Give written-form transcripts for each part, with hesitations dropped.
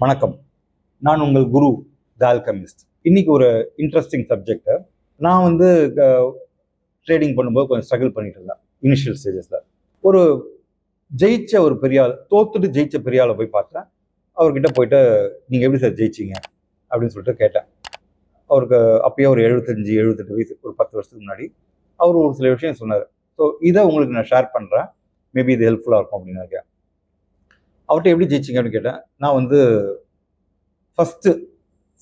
வணக்கம். நான் உங்கள் குரு த ஆல்கெமிஸ்ட். இன்னைக்கு ஒரு இன்ட்ரெஸ்டிங் சப்ஜெக்ட். நான் வந்து ட்ரேடிங் பண்ணும்போது கொஞ்சம் ஸ்ட்ரகிள் பண்ணிட்டு இருந்தேன் இனிஷியல் ஸ்டேஜஸ்ல. ஒரு ஜெயிச்ச ஒரு பெரிய ஆள், தோத்துட்டு ஜெயிச்ச பெரிய ஆளை போய் பார்த்தேன். அவர்கிட்ட போயிட்டு நீங்க எப்படி சார் ஜெயிச்சீங்க அப்படின்னு சொல்லிட்டு கேட்டேன். அவருக்கு அப்பயே ஒரு 75-78 வயசு, ஒரு 10 வருஷத்துக்கு முன்னாடி. அவர் ஒரு சில விஷயம் சொன்னார். ஸோ இதை உங்களுக்கு நான் ஷேர் பண்ணுறேன், மேபி இது ஹெல்ப்ஃபுல்லாக இருக்கும் அப்படின்னு நினைக்கிறேன். அவர்கிட்ட எப்படி ஜெயிச்சிங்க அப்படின்னு கேட்டேன். நான் வந்து ஃபஸ்ட்டு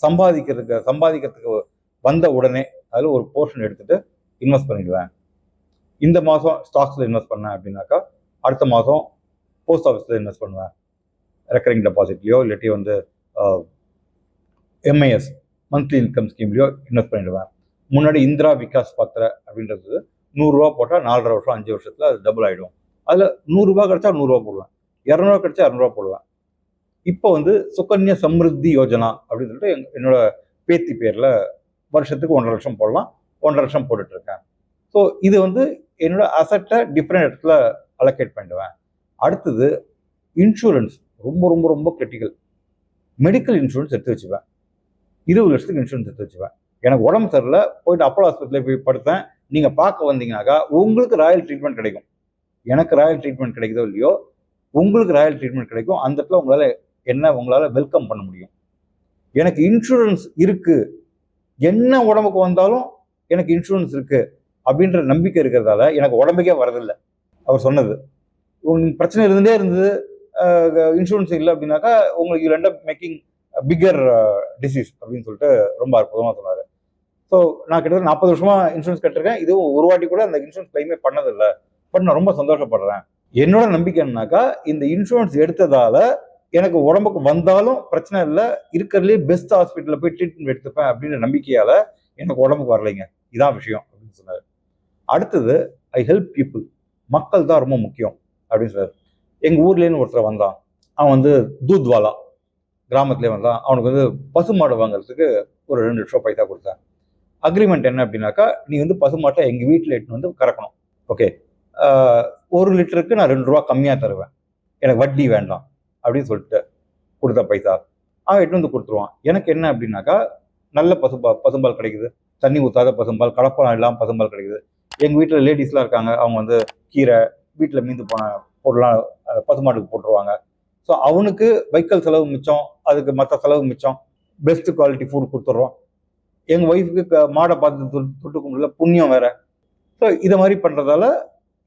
சம்பாதிக்கிறதுக்கு வந்த உடனே அதில் ஒரு போர்ஷன் எடுத்துட்டு இன்வெஸ்ட் பண்ணிடுவேன். இந்த மாதம் ஸ்டாக்ஸில் இன்வெஸ்ட் பண்ணேன் அப்படின்னாக்கா அடுத்த மாதம் போஸ்ட் ஆஃபீஸில் இன்வெஸ்ட் பண்ணுவேன், ரெக்கரிங் டெபாசிட்லையோ இல்லாட்டி வந்து எம்ஐஎஸ் மந்த்லி இன்கம் ஸ்கீம்லையோ இன்வெஸ்ட் பண்ணிடுவேன். முன்னாடி இந்திரா விகாஸ் பத்திர அப்படின்றது 100 போட்டால் 4.5 வருஷம் 5 வருஷத்தில் அது டபுள் ஆகிடும். அதில் 100 கிடைச்சா 100 போடுவேன், 200 கிடைச்சா 200 போடுவேன். இப்போ வந்து சுகன்யா சம்ருத்தி யோஜனா அப்படின்னு சொல்லிட்டு என்னோட பேத்தி பேரில் வருஷத்துக்கு 1.5 லட்சம் போடலாம், 1.5 லட்சம் போட்டுட்டு இருக்கேன். ஸோ இது வந்து என்னோட அசட்டை டிஃப்ரெண்ட் இடத்துல அலோகேட் பண்ணிடுவேன். அடுத்தது இன்சூரன்ஸ் ரொம்ப ரொம்ப ரொம்ப கிரிட்டிக்கல். மெடிக்கல் இன்சூரன்ஸ் எடுத்து வச்சுப்பேன். 20 லட்சத்துக்கு இன்சூரன்ஸ் எடுத்து வச்சுப்பேன். எனக்கு உடம்பு சரியில்லை, போயிட்டு அப்போலோ ஆஸ்பத்திரியில் போய் படுத்தேன், நீங்கள் பார்க்க வந்தீங்கன்னாக்கா உங்களுக்கு ராயல் ட்ரீட்மெண்ட் கிடைக்கும். எனக்கு ராயல் ட்ரீட்மெண்ட் கிடைக்குதோ இல்லையோ, உங்களுக்கு ராயல் ட்ரீட்மெண்ட் கிடைக்கும். அந்த இடத்துல உங்களால் வெல்கம் பண்ண முடியும். எனக்கு இன்சூரன்ஸ் இருக்கு, என்ன உடம்புக்கு வந்தாலும் எனக்கு இன்சூரன்ஸ் இருக்கு அப்படின்ற நம்பிக்கை இருக்கிறதால எனக்கு உடம்புக்கே வரதில்லை. அவர் சொன்னது, உங்களுக்கு பிரச்சனை இருந்தே இருந்தது, இன்சூரன்ஸ் இல்லை அப்படின்னாக்கா உங்களுக்கு you end up making bigger disease அப்படின்னு சொல்லிட்டு ரொம்ப அற்புதமாக சொன்னார். ஸோ நான் கிட்டத்தட்ட 40 வருஷமா இன்சூரன்ஸ் கட்டிருக்கேன். இதுவும் ஒரு வாட்டி கூட அந்த இன்சூரன்ஸ் கிளைமே பண்ணதில்லை. பட் நான் ரொம்ப சந்தோஷப்படுறேன். என்னோட நம்பிக்கை என்னன்னாக்கா, இந்த இன்சூரன்ஸ் எடுத்ததால எனக்கு உடம்புக்கு வந்தாலும் பிரச்சனை இல்லை, இருக்கிறதுலே பெஸ்ட் ஹாஸ்பிட்டலில் போய் ட்ரீட்மெண்ட் எடுத்துப்பேன் அப்படின்ற நம்பிக்கையால எனக்கு உடம்புக்கு வரலைங்க. இதான் விஷயம் அப்படின்னு சொன்னார். அடுத்தது, ஐ ஹெல்ப் பீப்புள், மக்கள் தான் ரொம்ப முக்கியம் அப்படின்னு சொன்னார். எங்கள் ஊர்லேருந்து ஒருத்தர் வந்தான், அவன் வந்து தூத்வாலா கிராமத்துலேயே வந்தான். அவனுக்கு வந்து பசுமாடு வாங்குறதுக்கு ஒரு 2 லட்சம் பைசா கொடுத்தேன். அக்ரிமெண்ட் என்ன அப்படின்னாக்கா, நீ வந்து பசுமாட்டை எங்கள் வீட்டில் எட்டுன்னு வந்து கறக்கணும். ஓகே, 1 லிட்டருக்கு நான் 2 ரூபா கம்மியாக தருவேன், எனக்கு வட்டி வேண்டாம் அப்படின்னு சொல்லிட்டு கொடுத்த பைசா அவன் எட்டு வந்து கொடுத்துருவான். எனக்கு என்ன அப்படின்னாக்கா, நல்ல பசும்பால் கிடைக்குது, தண்ணி ஊற்றாத பசும்பால், கலப்படம் இல்லாமல் பசும்பால் கிடைக்குது. எங்கள் வீட்டில் லேடிஸ்லாம் இருக்காங்க, அவங்க வந்து கீரை வீட்டில் மீந்து போன பொருளாக பசுமாட்டுக்கு போட்டுருவாங்க. ஸோ அவனுக்கு வைக்கல் செலவு மிச்சம், அதுக்கு மற்ற செலவு மிச்சம், பெஸ்ட் குவாலிட்டி ஃபுட் கொடுத்துட்றோம். எங்கள் ஒய்ஃபுக்கு மாடை பார்த்து தொட்டுக்க முடியல, புண்ணியம் வேற. ஸோ இதை மாதிரி பண்ணுறதால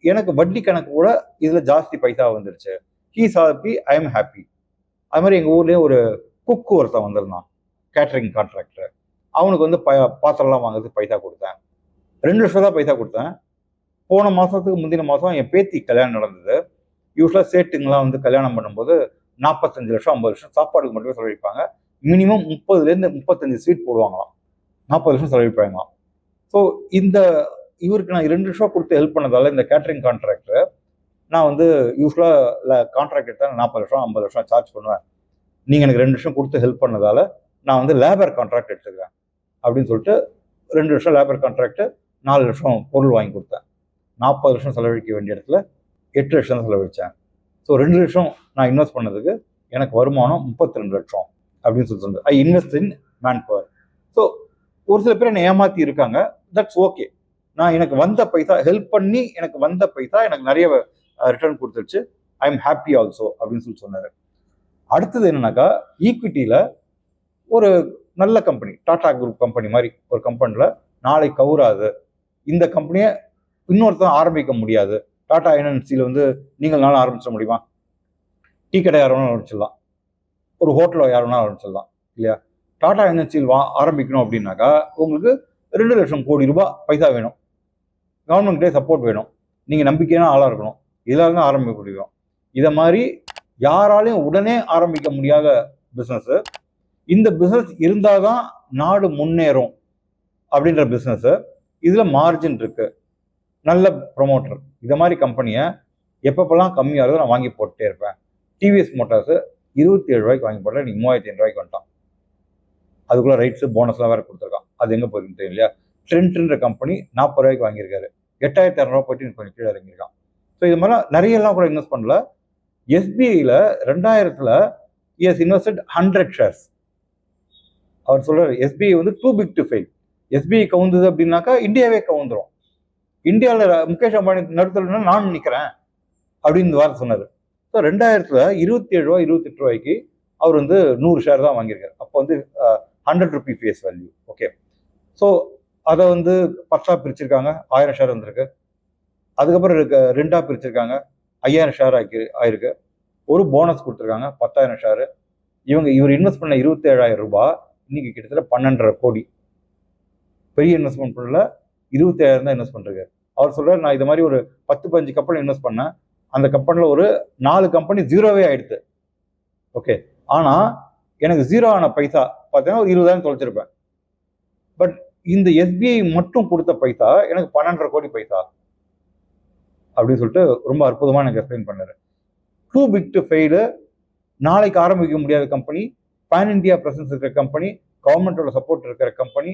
எனக்கு வட்டி கணக்கு கூட இதில் ஜாஸ்தி பைசா வந்துருச்சு. He's happy, I am happy. அது மாதிரி எங்கள் ஊர்லேயே ஒரு குக்கு ஒருத்தன் வந்திருந்தான், கேட்ரிங் கான்ட்ராக்டர். அவனுக்கு வந்து பாத்திரம்லாம் வாங்குறதுக்கு பைசா கொடுத்தேன். 2 லட்சம் தான் பைசா கொடுத்தேன். போன மாதத்துக்கு முந்தின மாதம் என் பேத்தி கல்யாணம் நடந்தது. யூஸ்வலாக சேட்டுங்கெலாம் வந்து கல்யாணம் பண்ணும்போது 45 லட்சம் 50 லட்சம் சாப்பாடுக்கு மட்டுமே செலவழிப்பாங்க. மினிமம் 30லேருந்து 35 ஸ்வீட் போடுவாங்களாம், 40 லட்சம் செலவழிப்பாங்களாம். ஸோ இவருக்கு நான் 2 லட்சம் கொடுத்து ஹெல்ப் பண்ணதால இந்த கேட்ரிங் கான்ட்ராக்டர், நான் வந்து யூஸ்வலாக கான்ட்ராக்ட் எடுத்தால் 40 லட்சம் 50 லட்சம் சார்ஜ் பண்ணுவேன். நீங்கள் எனக்கு 2 லட்சம் கொடுத்து ஹெல்ப் பண்ணதால நான் வந்து லேபர் கான்ட்ராக்ட் எடுத்துக்கிறேன் அப்படின்னு சொல்லிட்டு 2 லட்சம் லேபர் கான்ட்ராக்டு, 4 லட்சம் பொருள் வாங்கி கொடுத்தேன். 40 லட்சம் செலவழிக்க வேண்டிய இடத்துல 8 லட்சம் செலவழித்தேன். ஸோ 2 லட்சம் நான் இன்வெஸ்ட் பண்ணதுக்கு எனக்கு வருமானம் 32 லட்சம் அப்படின்னு சொல்லி சொன்னது. ஐ invest in man power. So ஒரு சில பேர் என்னை ஏமாற்றி இருக்காங்க, தட்ஸ் ஓகே. நான் எனக்கு வந்த பைசா, ஹெல்ப் பண்ணி எனக்கு வந்த பைசா எனக்கு நிறைய ரிட்டர்ன் கொடுத்துருச்சு. ஐ எம் ஹாப்பி ஆல்சோ அப்படின்னு சொல்லி சொன்னார். அடுத்தது என்னன்னாக்கா, ஈக்விட்டியில் ஒரு நல்ல கம்பெனி, டாடா குரூப் கம்பெனி மாதிரி ஒரு கம்பெனியில் நாளை கவுராது, இந்த கம்பெனியை இன்னொருத்தன் ஆரம்பிக்க முடியாது. டாடா என்என்சியில் வந்து நீங்கள் நானும் ஆரம்பிச்சிட முடியுமா? டீ கடை யார் வேணாலும் ஆரம்பிச்சிடலாம், ஒரு ஹோட்டலில் யார் வேணாலும் ஆரம்பிச்சிடலாம் இல்லையா? டாடா என்என்சியில் ஆரம்பிக்கணும் அப்படின்னாக்கா உங்களுக்கு 2 லட்சம் கோடி ரூபாய் பைசா வேணும், கவர்மெண்ட்டே சப்போர்ட் வேணும், நீங்கள் நம்பிக்கையான ஆளாக இருக்கணும், இதெல்லாம் தான் ஆரம்பிக்க முடியும். இதை மாதிரி யாராலையும் உடனே ஆரம்பிக்க முடியாத பிஸ்னஸ்ஸு, இந்த பிஸ்னஸ் இருந்தால் தான் நாடு முன்னேறும் அப்படின்ற பிஸ்னஸ்ஸு, இதில் மார்ஜின் இருக்குது, நல்ல ப்ரொமோட்டர். இதை மாதிரி கம்பெனியை எப்பப்பெல்லாம் கம்மியாகிறதோ நான் வாங்கி போட்டுட்டே இருப்பேன். டிவிஎஸ் மோட்டார்ஸு 27 ரூபாய்க்கு வாங்கி போட்டேன், நீங்கள் 3500 ரூபாய்க்கு வந்துட்டான். அதுக்குள்ளே ரைட்ஸு போனஸ்லாம் வேறு கொடுத்துருக்கான், அது எங்கே போயிருக்குன்னு தெரியும் இல்லையா? ட்ரெண்ட்ன்ற கம்பெனி 40 ரூபாய்க்கு வாங்கியிருக்காரு, 8200 போயிட்டு கொஞ்சம் கீழே இறங்கியிருக்கான். ஸோ இது மாதிரிலாம் நிறையெல்லாம் கூட இன்வெஸ்ட் பண்ணல. எஸ்பிஐயில் 2000 he has invested 100 shares. அவர் சொல்றாரு எஸ்பிஐ வந்து too big to fail. SBI கவுந்தது அப்படின்னாக்கா இந்தியாவே கவுந்துரும். இந்தியாவில் முகேஷ் அம்பானி நடுத்தல நான் நிற்கிறேன் அப்படின்னு வார்த்தை சொன்னார். ஸோ 2027 ரூபா 28 ரூபாய்க்கு அவர் வந்து 100 ஷேர் தான் வாங்கியிருக்காரு. அப்போ வந்து 100 rupee face value. Okay, so அதை வந்து 10 பிரிச்சிருக்காங்க, 1000 ஷேர் வந்திருக்கு. அதுக்கப்புறம் 2 பிரிச்சிருக்காங்க, 5000 ஷேர் ஆயிருக்கு. ஒரு போனஸ் கொடுத்துருக்காங்க 10,000 ஷேரு. இவர் இன்வெஸ்ட் பண்ண 27,000 ரூபாய் இன்னைக்கு கிட்டத்தட்ட 12.5 கோடி. பெரிய இன்வெஸ்ட்மெண்ட் பண்ணல, 27,000 தான் இன்வெஸ்ட் பண்ணிருக்காரு. அவர் சொல்றாரு, நான் இது மாதிரி ஒரு 10-15 கம்பெனி இன்வெஸ்ட் பண்ணேன். அந்த கம்பெனியில் ஒரு 4 கம்பெனி ஜீரோவே ஆயிடுது. ஓகே, ஆனா எனக்கு ஜீரோ ஆன பைசா பார்த்தீங்கன்னா ஒரு 20,000 தொலைச்சிருப்பேன். பட் இந்த எஸ்பிஐ மட்டும் கொடுத்த பைசா எனக்கு 12.5 கோடி பைசா அப்படின்னு சொல்லிட்டு ரொம்ப அற்புதமா எனக்கு எக்ஸ்பிளைன் பண்ணாரு. டூ பிக் டு ஃபெயிலு, நாளைக்கு ஆரம்பிக்க முடியாத கம்பெனி, பேன் இந்தியா பிரசன்ஸ் இருக்கிற கம்பெனி, கவர்மெண்டோட சப்போர்ட் இருக்கிற கம்பெனி,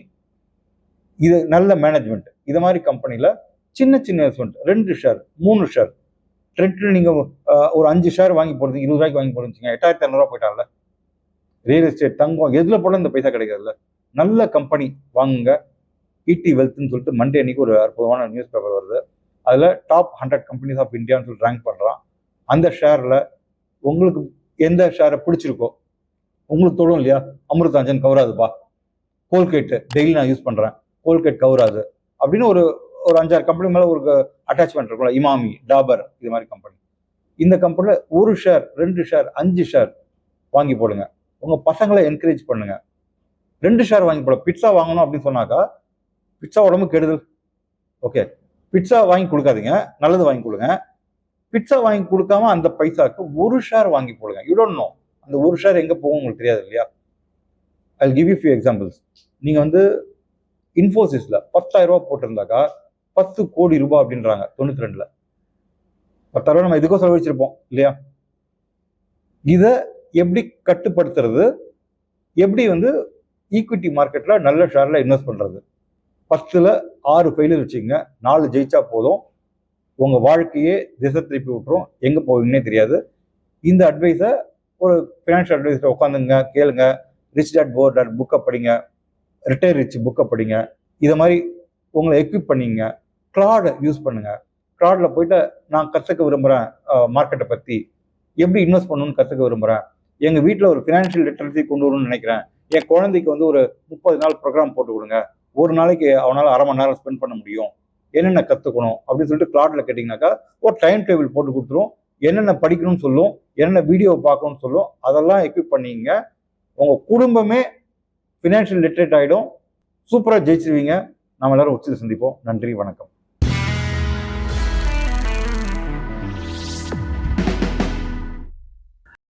இது நல்ல மேனேஜ்மெண்ட். இது மாதிரி கம்பெனியில் சின்ன சின்ன இன்வெஸ்ட்மெண்ட் 2 ஷேர் 3 ஷேர் ட்ரெண்டில் நீங்கள் ஒரு 5 ஷேர் வாங்கி போடுறது 20 ரூபாய்க்கு வாங்கி போடுறீங்க, 8,500 ரூபா போயிட்டால. ரியல் எஸ்டேட், தங்கம், எதில் போட இந்த பைசா கிடைக்காதுல்ல. நல்ல கம்பெனி வாங்குங்க. ஈடி வெல்த்னு சொல்லிட்டு மண்டே அன்னைக்கு ஒரு அற்புதமான நியூஸ் பேப்பர் வருது. அதில் டாப் 100 கம்பெனிஸ் ஆஃப் இந்தியான்னு சொல்லிட்டு ரேங்க் பண்ணுறான். அந்த ஷேரில் உங்களுக்கு எந்த ஷேரை பிடிச்சிருக்கோ, உங்களுக்கு தோணும் இல்லையா, அமிர்தாஞ்சன் கவராதுப்பா, கோல்கேட்டு டெய்லி நான் யூஸ் பண்ணுறேன், கோல்கேட் கவராது அப்படின்னு ஒரு 5-6 கம்பெனி மேலே ஒரு அட்டாச்மெண்ட் இருக்கும்ல, இமாமி, டாபர், இது மாதிரி கம்பெனி. இந்த கம்பெனியில் 1 ஷேர் 2 ஷேர் 5 ஷேர் வாங்கி போடுங்க. உங்கள் பசங்களை என்கரேஜ் பண்ணுங்க. 2 ஷேர் வாங்கி போட. பிட்சா வாங்கணும் அப்படின்னு சொன்னாக்கா பிட்சா உடம்பு கெடுதல். ஓகே, பிட்சா வாங்கி கொடுக்காதீங்க, நல்லது வாங்கி கொடுங்க. பிட்சா வாங்கி கொடுக்காம அந்த பைசாக்கு 1 ஷேர் வாங்கி போடுங்க. யூ டோன்ட் நோ அந்த 1 ஷேர் எங்கே போகும் உங்களுக்கு தெரியாது இல்லையா. I give you few examples. நீங்கள் வந்து இன்ஃபோசிஸில் 10,000 ரூபா போட்டிருந்தாக்கா 10 கோடி ரூபாய் அப்படின்றாங்க 92ல். 10,000 ரூபா நம்ம இதுக்கும் செலவழிச்சிருப்போம் இல்லையா. இதை எப்படி கட்டுப்படுத்துறது, எப்படி வந்து ஈக்விட்டி மார்க்கெட்டில் நல்ல ஷேரில் இன்வெஸ்ட் பண்ணுறது. 10ல் 6 ஃபெயிலியர் வச்சுக்கோங்க, 4 ஜெயிச்சா போதும். உங்கள் வாழ்க்கையே திசை திருப்பி விட்டுரும், எங்கே போவீங்கன்னே தெரியாது. இந்த அட்வைஸை ஒரு ஃபினான்ஷியல் அட்வைஸில் உட்காந்துங்க, கேளுங்க. ரிச் டாட் புவர் டாட் புக்கை படிங்க, ரிட்டையர் ரிச் புக்கை படிங்க. இதை மாதிரி உங்களை எக்யூப் பண்ணிங்க. கிளாட் யூஸ் பண்ணுங்க. கிளாடில் போயிட்டு நான் கற்றுக்க விரும்புகிறேன், மார்க்கெட்டை பற்றி எப்படி இன்வெஸ்ட் பண்ணணும்னு கற்றுக்க விரும்புகிறேன், எங்கள் வீட்டில் ஒரு ஃபினான்ஷியல் லிட்ரஸி கொண்டு வரணும்னு நினைக்கிறேன், என் குழந்தைக்கு வந்து ஒரு 30 நாள் ப்ரோக்ராம் போட்டு கொடுங்க, ஒரு நாளைக்கு அவனால் அரை மணி நேரம் ஸ்பெண்ட் பண்ண முடியும், என்னென்ன கற்றுக்கணும் அப்படின்னு சொல்லிட்டு கிளாடில் கேட்டிங்கனாக்கா ஒரு டைம் டேபிள் போட்டு கொடுத்துரும். என்னென்ன படிக்கணும்னு சொல்லும், என்னென்ன வீடியோ பார்க்கணும்னு சொல்லும். அதெல்லாம் எக்யூப் பண்ணிங்க. உங்கள் குடும்பமே ஃபினான்ஷியல் லிட்ரேட் ஆகிடும். சூப்பராக ஜெயிச்சிருவீங்க. நம்ம எல்லாரும் உச்சியில் சந்திப்போம். நன்றி, வணக்கம்.